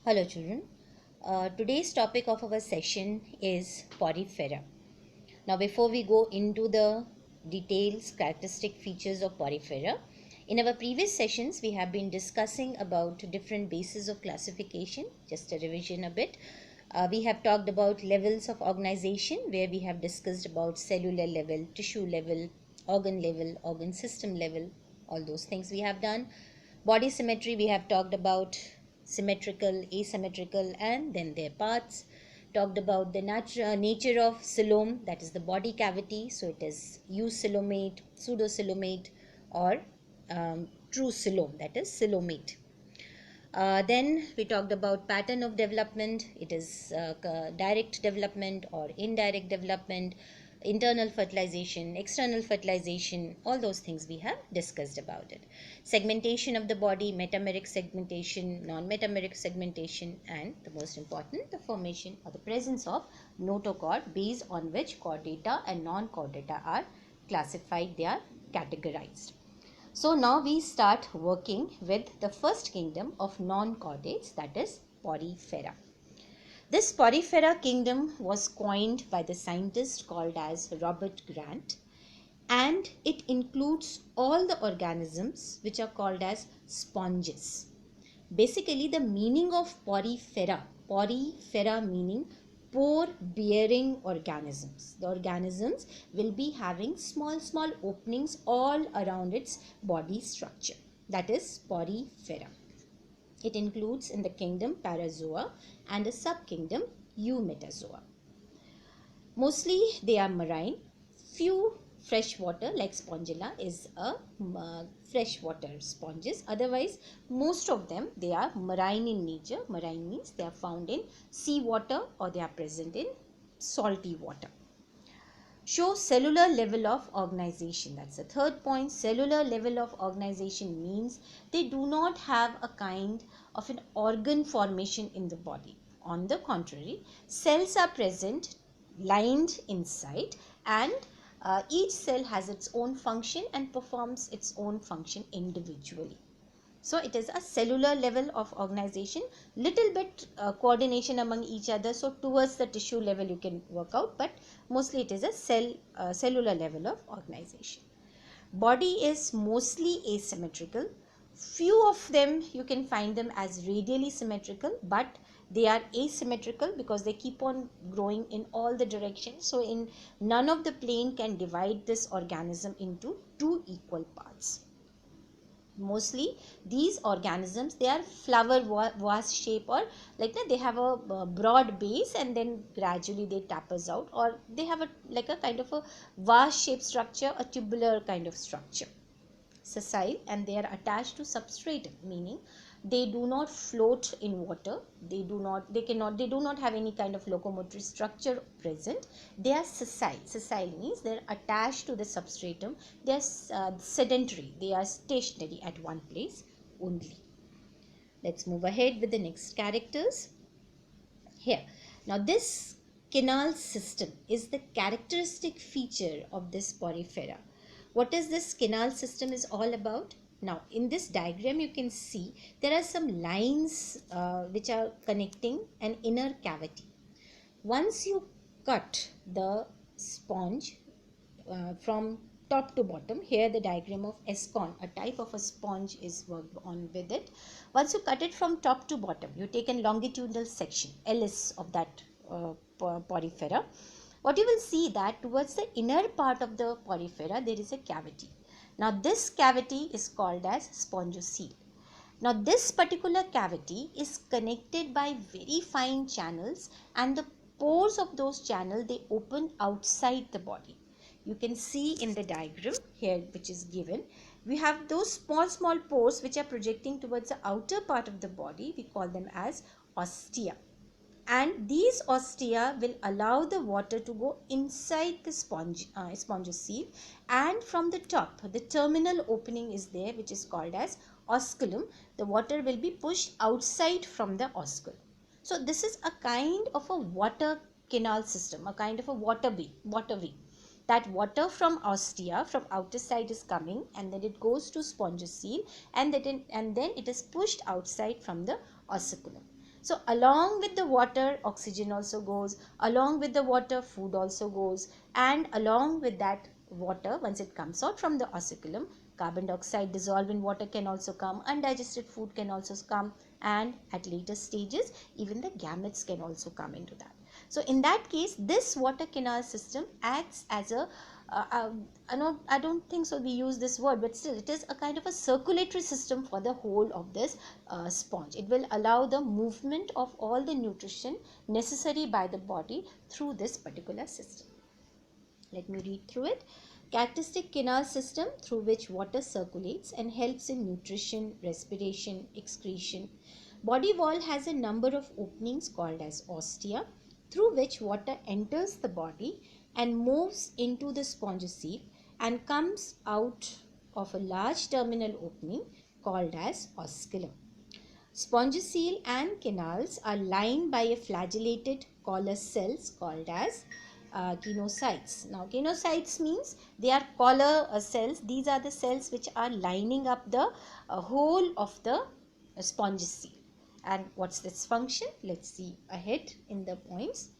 Hello children. Today's topic of our session is porifera. Now before we go into the details, characteristic features of porifera, in our previous sessions we have been discussing about different bases of classification. Just a revision a bit. We have talked about levels of organization where we have discussed about cellular level, tissue level, organ system level, all those things we have done. Body symmetry we have talked about, symmetrical, asymmetrical, and then their parts. Talked about the nature of coelom, that is the body cavity. So it is eucoelomate, pseudocoelomate, or true coelom, that is coelomate. Then we talked about pattern of development. It is direct development or indirect development, internal fertilization, external fertilization, all those things we have discussed about it. Segmentation of the body, metameric segmentation, non-metameric segmentation, and the most important, the formation or the presence of notochord, based on which chordata and non-chordata are classified, they are categorized. So now we start working with the first kingdom of non-chordates, that is porifera. This porifera kingdom was coined by the scientist called as Robert Grant, and it includes all the organisms which are called as sponges. Basically the meaning of porifera meaning pore bearing organisms. The organisms will be having small openings all around its body structure, that is porifera. It includes in the kingdom Parazoa and a subkingdom Eumetazoa. Mostly they are marine. Few freshwater, like Spongilla is a freshwater sponges. Otherwise most of them, they are marine in nature. Marine means they are found in sea water or they are present in salty water. Show cellular level of organization. That's the third point. Cellular level of organization means they do not have a kind of an organ formation in the body. On the contrary, cells are present lined inside, and each cell has its own function and performs its own function individually. So it is a cellular level of organization, little bit coordination among each other. So towards the tissue level you can work out, but mostly it is a cellular level of organization. Body is mostly asymmetrical. Few of them you can find them as radially symmetrical, but they are asymmetrical because they keep on growing in all the directions. So in none of the plane can divide this organism into two equal parts. Mostly these organisms, they are flower vase shape, or like that they have a broad base and then gradually they tapers out, or they have a like a kind of a vase shape structure, a tubular kind of structure, sessile, and they are attached to substratum, meaning they do not float in water. They do not have any kind of locomotory structure present. They are sessile. Sessile means they are attached to the substratum. They are sedentary. They are stationary at one place only. Let's move ahead with the next characters here. Now this canal system is the characteristic feature of this porifera. What is this canal system is all about? Now in this diagram you can see there are some lines which are connecting an inner cavity. Once you cut the sponge from top to bottom, here the diagram of Escon, a type of a sponge is worked on with it. Once you cut it from top to bottom, you take a longitudinal section, LS, of that porifera. What you will see that towards the inner part of the porifera there is a cavity. Now this cavity is called as spongocoel. Now this particular cavity is connected by very fine channels, and the pores of those channels, they open outside the body. You can see in the diagram here which is given, we have those small pores which are projecting towards the outer part of the body. We call them as ostia, and these ostia will allow the water to go inside the spongocoel, and from the top the terminal opening is there which is called as osculum. The water will be pushed outside from the osculum. So this is a kind of a water canal system, a kind of a waterway. That water from ostia, from outer side, is coming, and then it goes to spongocoel, and then it is pushed outside from the osculum. So along with the water, oxygen also goes, along with the water, food also goes, and along with that water, once it comes out from the ossiculum, carbon dioxide dissolved in water can also come, undigested food can also come, and at later stages even the gametes can also come into that. So in that case, this water canal system acts as a I don't think so we use this word, but still it is a kind of a circulatory system for the whole of this sponge. It will allow the movement of all the nutrition necessary by the body through this particular system. Let me read through it. Characteristic canal system through which water circulates and helps in nutrition, respiration, excretion. Body wall has a number of openings called as ostia, through which water enters the body and moves into the spongiocele and comes out of a large terminal opening called as osculum. Spongiocele and canals are lined by a flagellated collar cells called as chenocytes. Now, chenocytes means they are collar cells. These are the cells which are lining up the whole of the spongiocele. And what's this function? Let's see ahead in the points.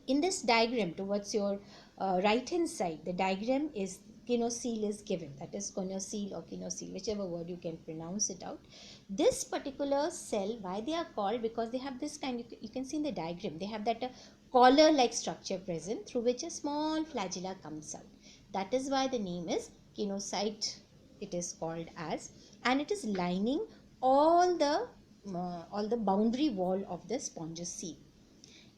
In this diagram towards your right hand side, the diagram is kinocele is given, that is conocele or kinocele, whichever word you can pronounce it out. This particular cell, why they are called, because they have this kind, you can see in the diagram, they have that collar like structure present through which a small flagella comes out. That is why the name is kinocyte, it is called as, and it is lining all the boundary wall of the spongiocele.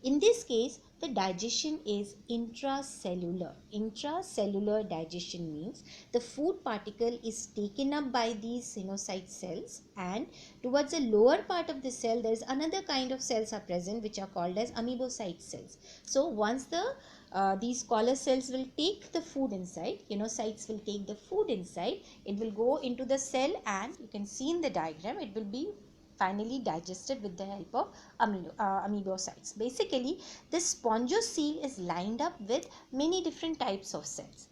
In this case, the digestion is intracellular. Intracellular digestion means the food particle is taken up by these sinusoid cells, and towards the lower part of the cell there is another kind of cells are present which are called as amoebocyte cells. So once these collar cells will take the food inside, cytes will take the food inside, it will go into the cell, and you can see in the diagram it will be finally digested with the help of amoebocytes. Basically, this spongiocele is lined up with many different types of cells.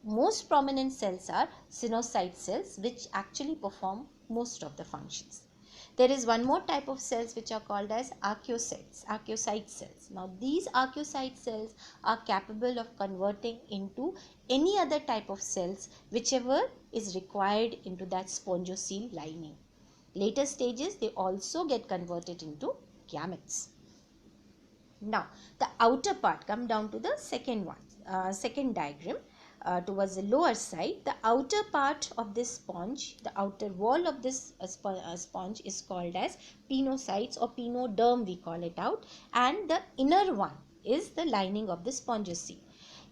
Most prominent cells are sinusoid cells, which actually perform most of the functions. There is one more type of cells which are called as archeocyte cells. Now these archeocyte cells are capable of converting into any other type of cells whichever is required into that spongiocele lining. Later stages, they also get converted into gametes. Now, the outer part, come down to the second one, second diagram. Towards the lower side, the outer part of this sponge, the outer wall of this sponge is called as pinocytes or pinoderm, we call it out, and the inner one is the lining of the spongiocele.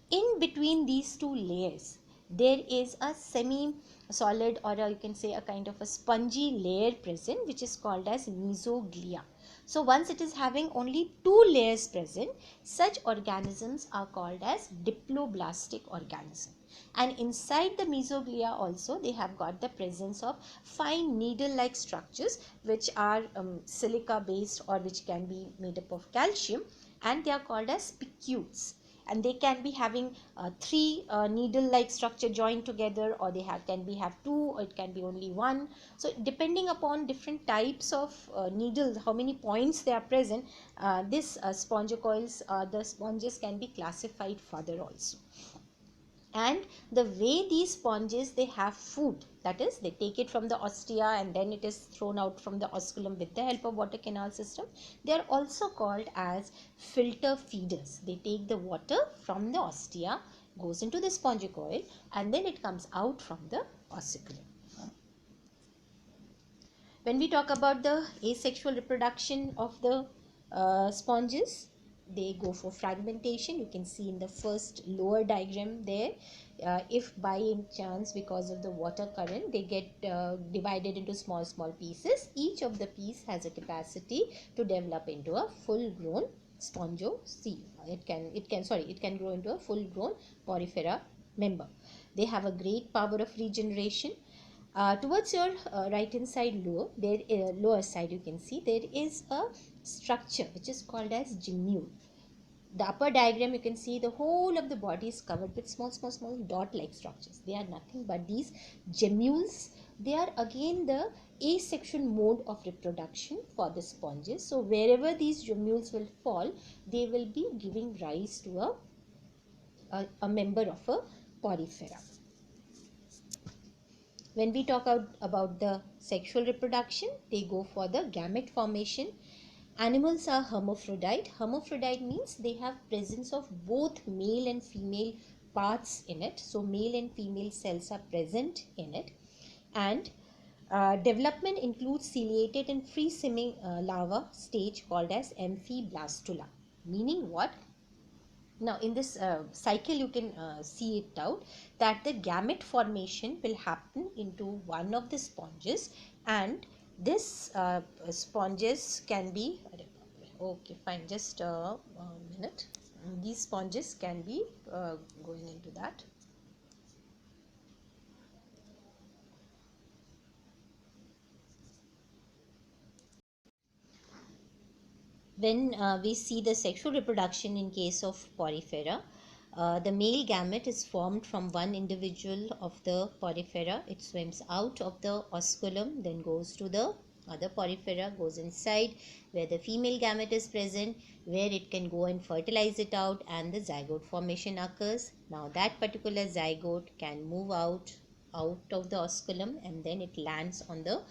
In between these two layers, there is a semi-solid, or you can say a kind of a spongy layer present, which is called as mesoglia. So once it is having only two layers present, such organisms are called as diploblastic organism. And inside the mesoglia also they have got the presence of fine needle-like structures which are silica based or which can be made up of calcium, and they are called as spicules. And they can be having three needle-like structure joined together, or they have two, or it can be only one. So depending upon different types of needles, how many points they are present, this spongicoils, the sponges can be classified further also. And the way these sponges, they have food, that is they take it from the ostia and then it is thrown out from the osculum with the help of water canal system. They are also called as filter feeders. They take the water from the ostia, goes into the spongicoil, and then it comes out from the ossiculum. When we talk about the asexual reproduction of the sponges, they go for fragmentation. You can see in the first lower diagram there, if by chance because of the water current they get divided into small pieces, each of the piece has a capacity to develop into a full grown spongiocele. It can grow into a full grown porifera member. They have a great power of regeneration. Towards your right hand side lower side, you can see there is a structure which is called as gemule. The upper diagram, you can see the whole of the body is covered with small dot like structures. They are nothing but these gemules they are again the asexual mode of reproduction for the sponges. So wherever these gemmules will fall, they will be giving rise to a member of a porifera. When we talk about the sexual reproduction, they go for the gamete formation. Animals are hermaphrodite. Hermaphrodite means they have presence of both male and female parts in it. So male and female cells are present in it. And development includes ciliated and free swimming larva stage called as amphiblastula. Meaning what? Now in this cycle you can see it out that the gamete formation will happen into one of the sponges, and this sponges can be, okay fine, just a minute, these sponges can be going into that. When we see the sexual reproduction in case of porifera, the male gamete is formed from one individual of the porifera. It swims out of the osculum, then goes to the other porifera, goes inside where the female gamete is present, where it can go and fertilize it out, and the zygote formation occurs. Now that particular zygote can move out of the osculum, and then it lands on the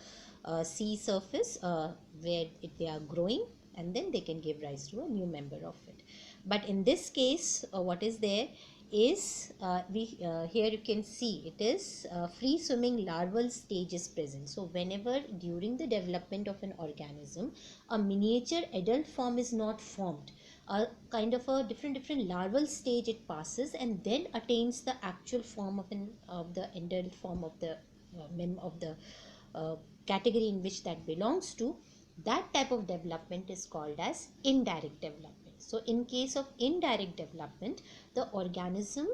sea surface where they are growing, and then they can give rise to a new member of it. But in this case, what is there is here you can see it is free swimming larval stage is present. So whenever during the development of an organism a miniature adult form is not formed, a kind of a different larval stage it passes and then attains the actual form of the adult form of the category in which that belongs to. That type of development is called as indirect development. So in case of indirect development, the organism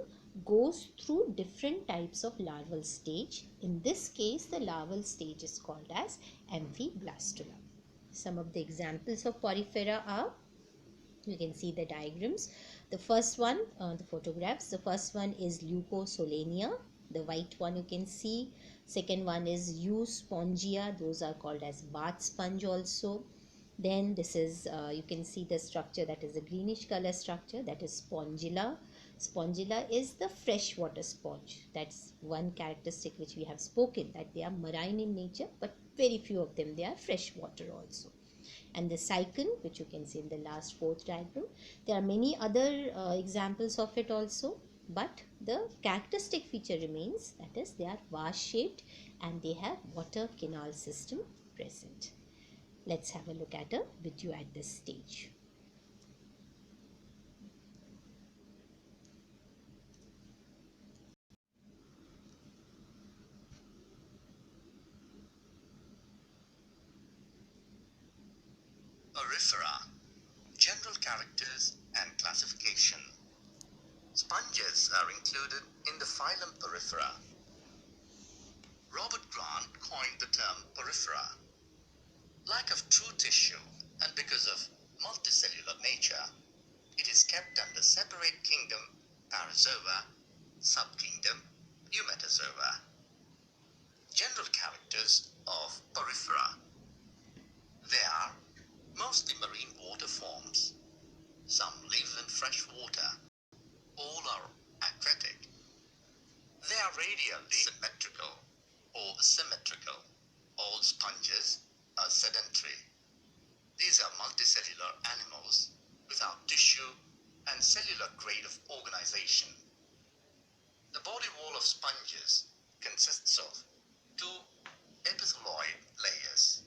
goes through different types of larval stage. In this case, the larval stage is called as amphiblastula. Some of the examples of porifera are, you can see the diagrams. The first one, the photographs, the first one is Leucosolania, the white one you can see. Second one is Euspongia, those are called as bath sponge also. Then this is, you can see the structure, that is a greenish color structure, that is Spongilla. Spongilla is the freshwater sponge. That's one characteristic which we have spoken, that they are marine in nature, but very few of them, they are freshwater also. And the cycle, which you can see in the last fourth diagram. There are many other examples of it also, but the characteristic feature remains, that is they are vase shaped and they have water canal system present. Let's have a look at a video at this stage. Porifera, general characters and classification. Sponges are included in the phylum Porifera. Robert Grant coined the term porifera. Lack of true tissue and because of multicellular nature, it is kept under separate kingdom Parazoa, subkingdom Eumetazoa. General characters of porifera. They are mostly marine water forms. Some live in fresh water. All are aquatic. They are radially symmetrical or symmetrical. All sponges are sedentary. These are multicellular animals without tissue and cellular grade of organization. The body wall of sponges consists of two epithelioid layers,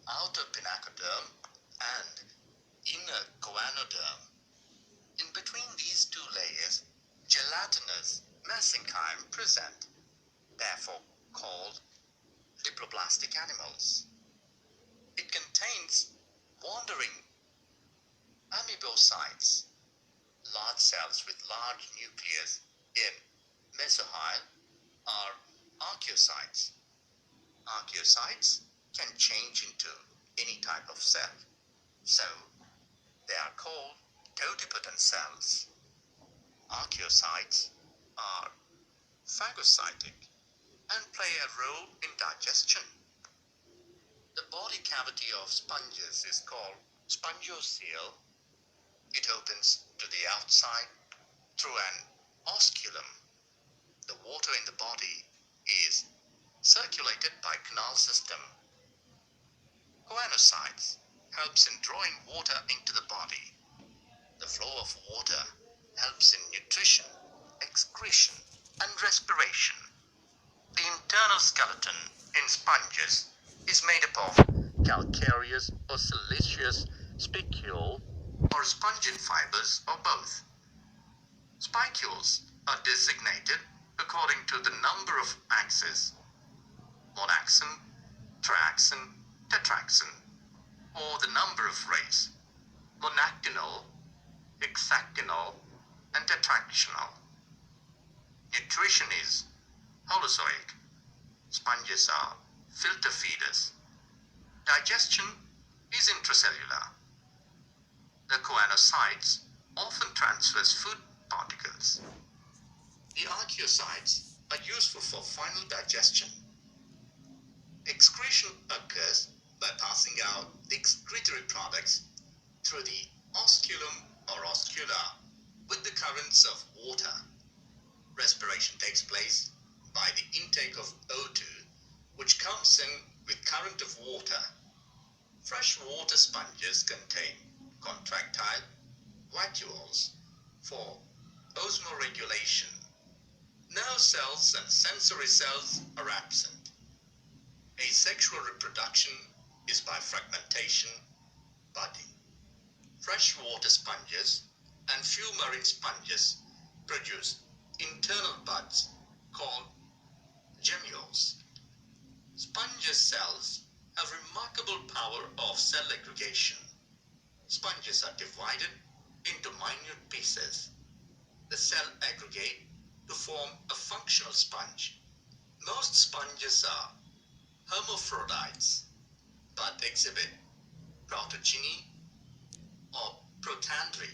outer pinacoderm and inner choanoderm. In between these two layers, gelatinous mesenchyme present, therefore called diploblastic animals. It contains wandering amoebocytes, large cells with large nucleus in mesohyle are archaeocytes. Archaeocytes can change into any type of cell, so they are called totipotent cells. Archaeocytes are phagocytic. and play a role in digestion. The body cavity of sponges is called spongiocele. It opens to the outside through an osculum. The water in the body is circulated by canal system. Choanocytes helps in drawing water into the body. The flow of water helps in nutrition, excretion, and respiration. The internal skeleton in sponges is made up of calcareous or siliceous spicule or spongin fibers or both. Spicules are designated according to the number of axes: monaxen, triaxen, tetraxen, or the number of rays: monactinal, hexagonal, and tetractional. Nutrition is holozoic. Sponges are filter feeders. Digestion is intracellular. The choanocytes often transfers food particles. The archaeocytes are useful for final digestion. Excretion occurs by passing out the excretory products through the osculum or oscula with the currents of water. Respiration takes place by the intake of O2, which comes in with current of water. Freshwater sponges contain contractile vacuoles for osmoregulation. Nerve cells and sensory cells are absent. Asexual reproduction is by fragmentation, budding. Freshwater sponges and few marine sponges produce internal buds called gemmules. Sponges cells have remarkable power of cell aggregation. Sponges are divided into minute pieces. The cell aggregate to form a functional sponge. Most sponges are hermaphrodites but exhibit protogeny or protandry.